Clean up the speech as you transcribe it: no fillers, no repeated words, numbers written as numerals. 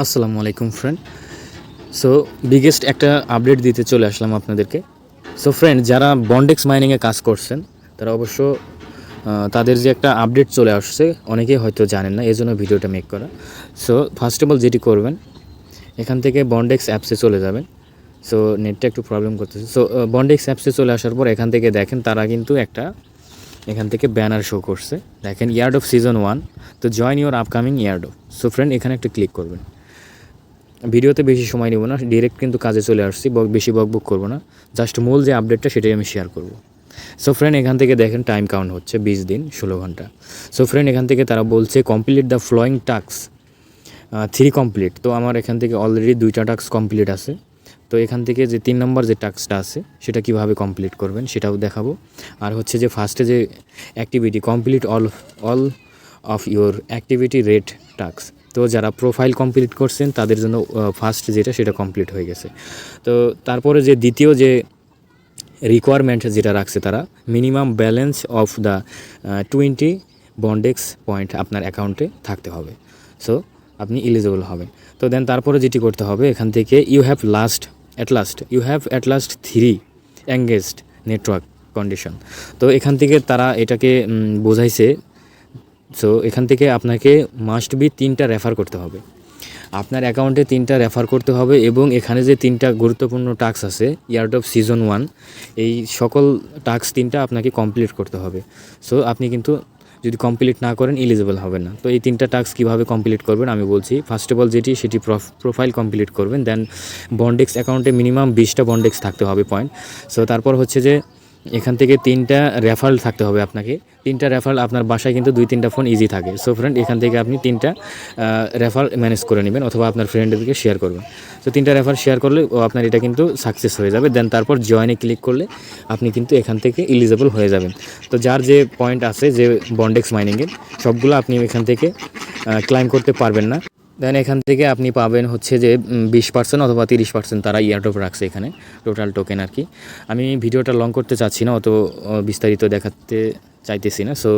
আসসালামু আলাইকুম friend. So biggest একটা আপডেট দিতে চলে আসলাম আপনাদেরকে। সো ফ্রেন্ড, যারা বন্ডেক্স মাইনিংয়ে কাজ করছেন তারা অবশ্য তাদের যে একটা আপডেট চলে আসছে অনেকেই হয়তো জানেন না, এই জন্য ভিডিওটা মেক করা। সো ফার্স্ট অফ অল যেটি করবেন, এখান থেকে বন্ডেক্স অ্যাপসে চলে যাবেন। সো নেটটা একটু প্রবলেম করতেছে। সো বন্ডেক্স অ্যাপসে চলে আসার পর এখান থেকে দেখেন তারা কিন্তু একটা এখান থেকে ব্যানার শো করছে, দেখেন ইয়ার্ড অফ সিজন 1, তো join your upcoming yard of. So friend, এখানে একটা ক্লিক করবেন। ভিডিওতে বেশি সময় নেব না, ডিরেক্ট কিন্তু কাজে চলে আসছি, বেশি বকবক করবো না, জাস্ট মূল যে আপডেটটা সেটাই আমি শেয়ার করব। সো ফ্রেন্ড, এখান থেকে দেখেন টাইম কাউন্ট হচ্ছে 20 দিন 16 ঘন্টা। সো ফ্রেন্ড, এখান থেকে তারা বলছে complete the following task 3 complete. তো আমার এখান থেকে অলরেডি 2টা টাস্ক কমপ্লিট আছে। তো এখান থেকে যে 3 নম্বর যে টাস্কটা আছে সেটা কিভাবে কমপ্লিট করবেন সেটাও দেখাবো। আর হচ্ছে যে ফার্স্টে যে activity complete all of your activity rate task, তো যারা প্রোফাইল কমপ্লিট করছেন তাদের জন্য ফার্স্ট যেটা সেটা কমপ্লিট হয়ে গেছে। তো তারপরে যে দ্বিতীয় যে রিকোয়ারমেন্ট যেটা রাখছে তারা, মিনিমাম ব্যালেন্স অফ দ্য 20 বন্ডেক্স পয়েন্ট আপনার অ্যাকাউন্টে থাকতে হবে। সো আপনি এলিজিবল হবেন। তো দেন তারপরে যেটি করতে হবে, এখান থেকে you have at last 3 engaged network condition. তো এখান থেকে তারা এটাকে বোঝাইছে। সো এখান থেকে আপনাকে মাস্ট বি 3টা রেফার করতে হবে, আপনার অ্যাকাউন্টে 3টা রেফার করতে হবে, এবং এখানে যে 3টা গুরুত্বপূর্ণ টাস্ক আছে ইয়ার্ড অফ সিজন 1, এই সকল টাস্ক 3টা আপনাকে কমপ্লিট করতে হবে। সো আপনি কিন্তু যদি কমপ্লিট না করেন এলিজিবল হবেন না। তো এই 3টা টাস্ক কীভাবে কমপ্লিট করবেন আমি বলছি। ফার্স্ট অফ অল সেটি প্রোফাইল কমপ্লিট করবেন, দেন বন্ডেক্স অ্যাকাউন্টে মিনিমাম 20টা বন্ডেক্স থাকতে হবে পয়েন্ট। সো তারপর হচ্ছে যে এখান থেকে 3টা রেফারেল থাকতে হবে আপনাকে। 3টা রেফারেল, আপনার বাসায় কিন্তু 2-3টা ফোন ইজি থাকে। সো ফ্রেন্ড, এখান থেকে আপনি 3টা রেফার ম্যানেজ করে নেবেন অথবা আপনার ফ্রেন্ডদেরকে শেয়ার করবেন। তো 3টা রেফার শেয়ার করলে আপনার এটা কিন্তু সাকসেস হয়ে যাবে। দেন তারপর জয়েনে ক্লিক করলে আপনি কিন্তু এখান থেকে এলিজিবল হয়ে যাবেন। তো যার যে পয়েন্ট আছে যে বন্ডেক্স মাইনিংয়ের সবগুলো আপনি এখান থেকে ক্লাইম করতে পারবেন না। দেন এখান থেকে আপনি পাবেন হচ্ছে যে 20% অথবা 30% তারা ইয়ারড্রপ রাখছে এখানে, টোটাল টোকেন আর কি। আমি ভিডিওটা লং করতে চাচ্ছি না, অত বিস্তারিত দেখাতে চাইতেছি না। সো